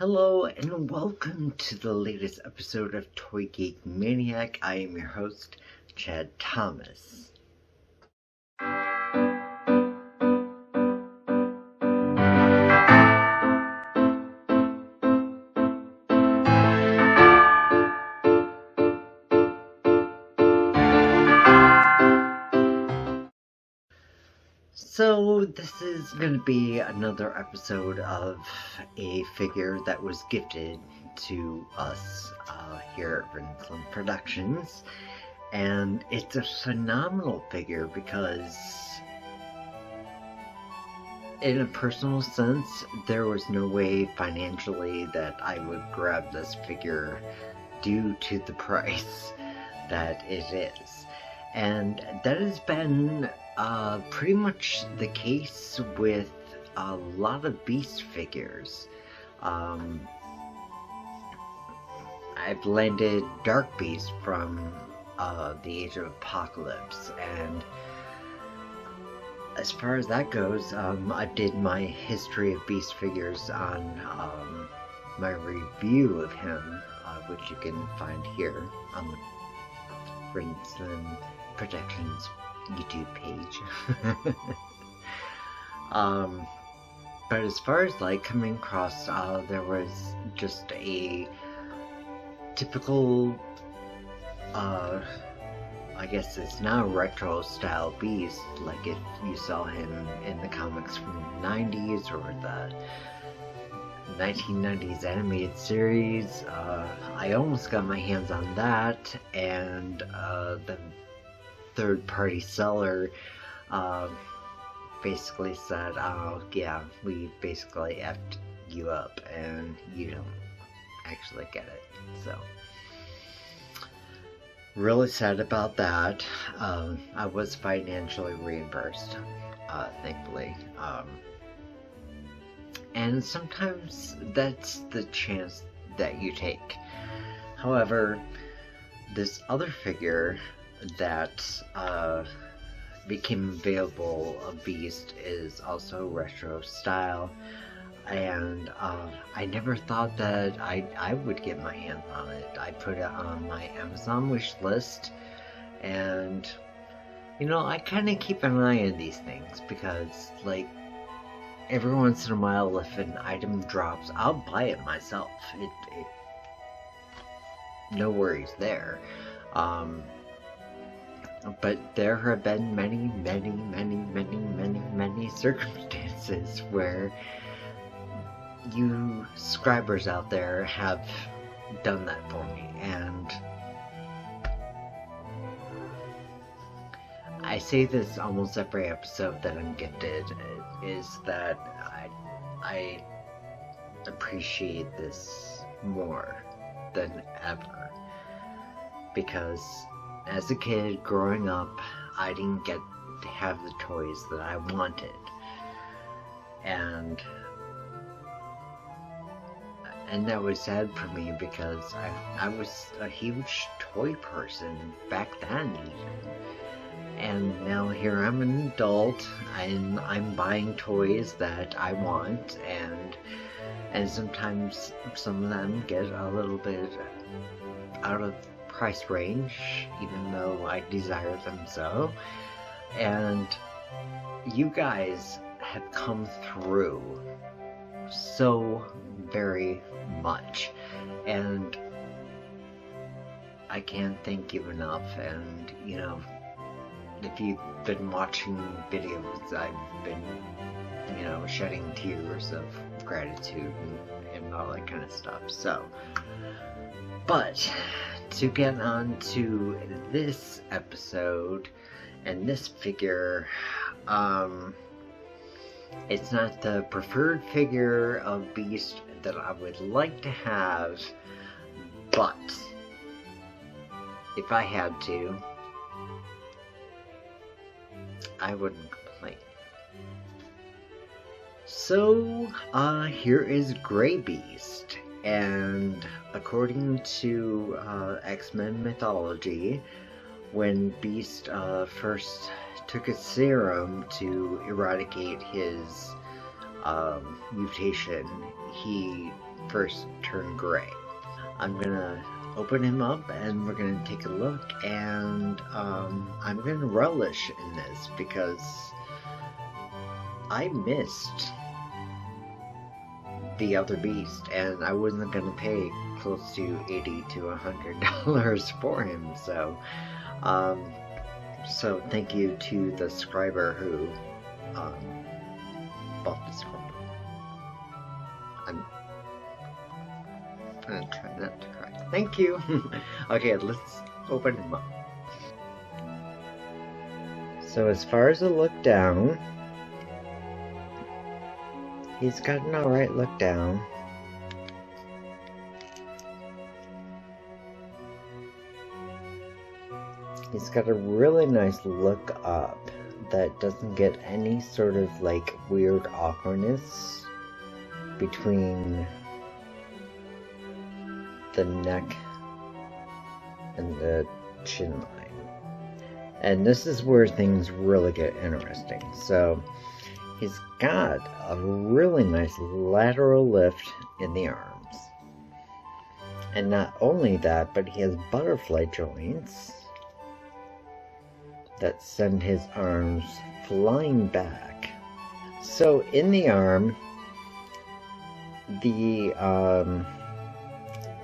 Hello and welcome to the latest episode of Toy Geek Maniac. I am your host, Chad Thomas. So this is going to be another episode of a figure that was gifted to us here at Rinsland Productions, and it's a phenomenal figure because in a personal sense there was no way financially that I would grab this figure due to the price that it is, and that has been pretty much the case with a lot of Beast figures. I've landed Dark Beast from the Age of Apocalypse, and as far as that goes, I did my history of Beast figures on my review of him, which you can find here on the Rinsland Productions YouTube page. But as far as like coming across, there was just a typical, I guess it's now retro style Beast, like if you saw him in the comics from the 90s or the 1990s animated series. I almost got my hands on that, and the third-party seller basically said, oh yeah, we basically effed you up and you don't actually get it. So really sad about that. I was financially reimbursed, thankfully, and sometimes that's the chance that you take. However, this other figure that became available, a Beast, is also retro style, and I never thought that I would get my hands on it. I put it on my Amazon wish list, and you know, I kind of keep an eye on these things because, like, every once in a while if an item drops, I'll buy it myself. No worries there. But there have been many circumstances where you subscribers out there have done that for me, and I say this almost every episode that I'm gifted, is that I appreciate this more than ever, because as a kid growing up, I didn't get to have the toys that I wanted, and that was sad for me because I was a huge toy person back then even. And now here I'm an adult, and I'm buying toys that I want, and sometimes some of them get a little bit out of price range, even though I desire them so. And you guys have come through so very much, and I can't thank you enough. And you know, if you've been watching videos, I've been, you know, shedding tears of gratitude and all that kind of stuff. So, but to get on to this episode and this figure, it's not the preferred figure of Beast that I would like to have, but if I had to, I wouldn't complain. So, here is Grey Beast, and according to X-Men mythology, when Beast first took a serum to eradicate his mutation, he first turned gray. I'm gonna open him up and we're gonna take a look, and I'm gonna relish in this because I missed the other beast and I wasn't gonna pay close to $80 to $100 for him. So thank you to the subscriber who bought this one. I'm gonna try not to cry. Thank you. Okay, let's open him up. So as far as a look down, he's got an alright look down. He's got a really nice look up that doesn't get any sort of like weird awkwardness between the neck and the chin line. And this is where things really get interesting. So he's got a really nice lateral lift in the arms. And not only that, but he has butterfly joints that send his arms flying back. So in the arm, the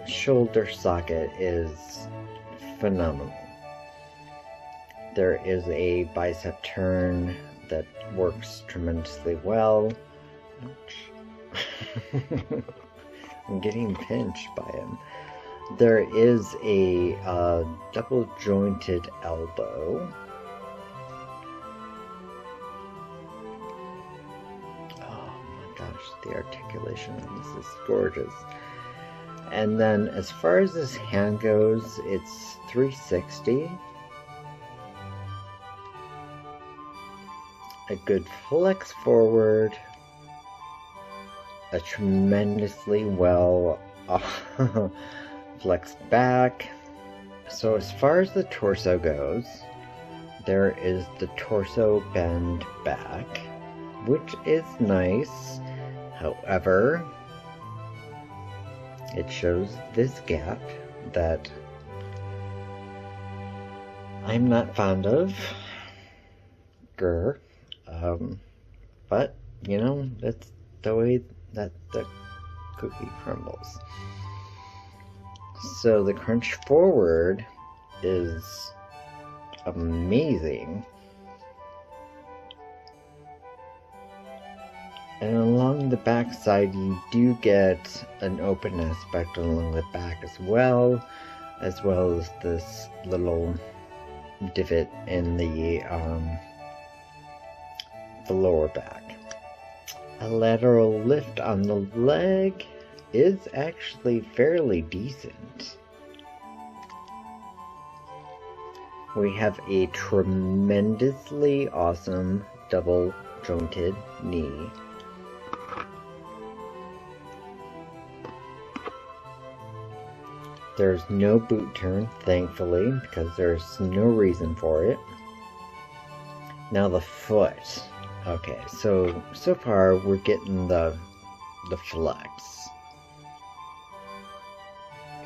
shoulder socket is phenomenal. There is a bicep turn that works tremendously well. Ouch. I'm getting pinched by him. There is a double jointed elbow. The articulation on this is gorgeous. And then as far as his hand goes, it's 360. A good flex forward. A tremendously well flex back. So as far as the torso goes, there is the torso bend back, which is nice. However, it shows this gap that I'm not fond of. But, you know, that's the way that the cookie crumbles. So the crunch forward is amazing. And along the back side, you do get an open aspect along the back as well as this little divot in the lower back. A lateral lift on the leg is actually fairly decent. We have a tremendously awesome double jointed knee. There's no boot turn, thankfully, because there's no reason for it. Now the foot. Okay, so far we're getting the flex.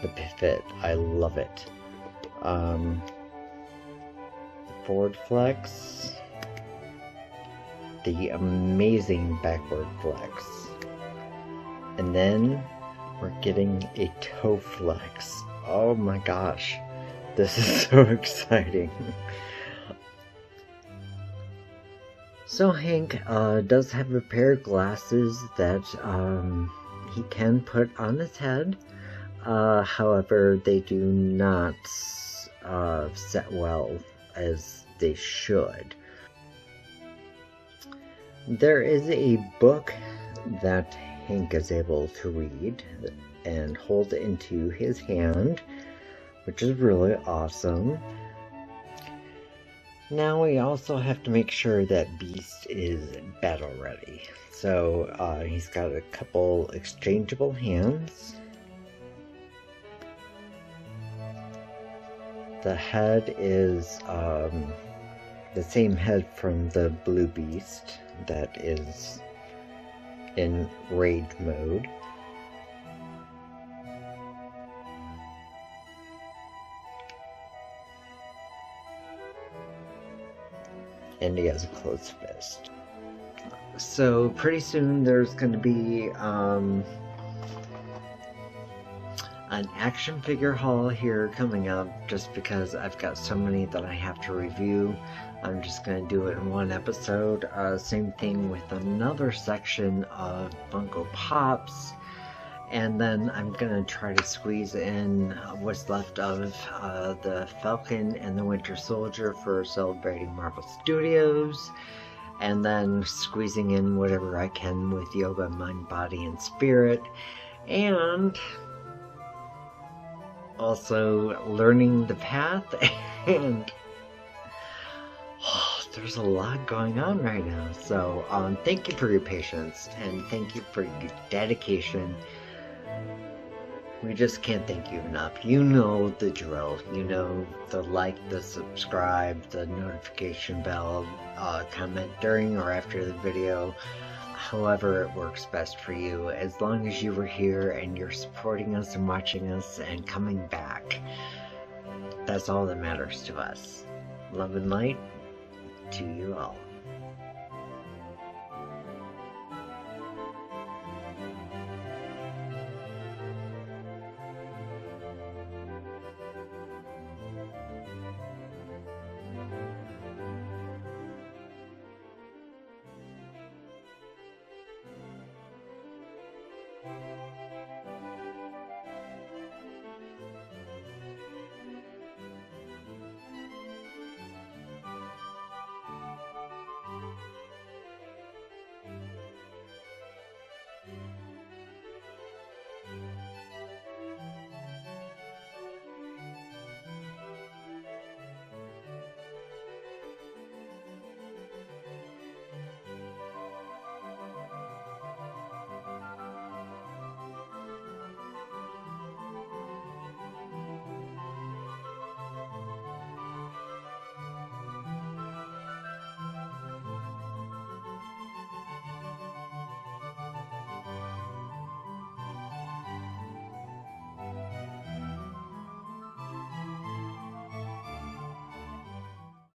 The pivot, I love it. The forward flex. The amazing backward flex. And then we're getting a toe flex. Oh my gosh, this is so exciting. So Hank does have a pair of glasses that he can put on his head. However, they do not set well as they should. There is a book that Hank is able to read and hold into his hand, which is really awesome. Now we also have to make sure that Beast is battle ready. So he's got a couple exchangeable hands. The head is the same head from the blue Beast that is in raid mode. And he has a closed fist. So pretty soon there's going to be an action figure haul here coming up, just because I've got so many that I have to review. I'm just going to do it in one episode. Same thing with another section of Funko Pops. And then I'm going to try to squeeze in what's left of the Falcon and the Winter Soldier for celebrating Marvel Studios. And then squeezing in whatever I can with Yoga, Mind, Body, and Spirit. And also learning the path. And there's a lot going on right now. So thank you for your patience. And thank you for your dedication. We just can't thank you enough. You know the drill. You know the like, the subscribe, the notification bell, comment during or after the video. However it works best for you. As long as you were here and you're supporting us and watching us and coming back. That's all that matters to us. Love and light to you all.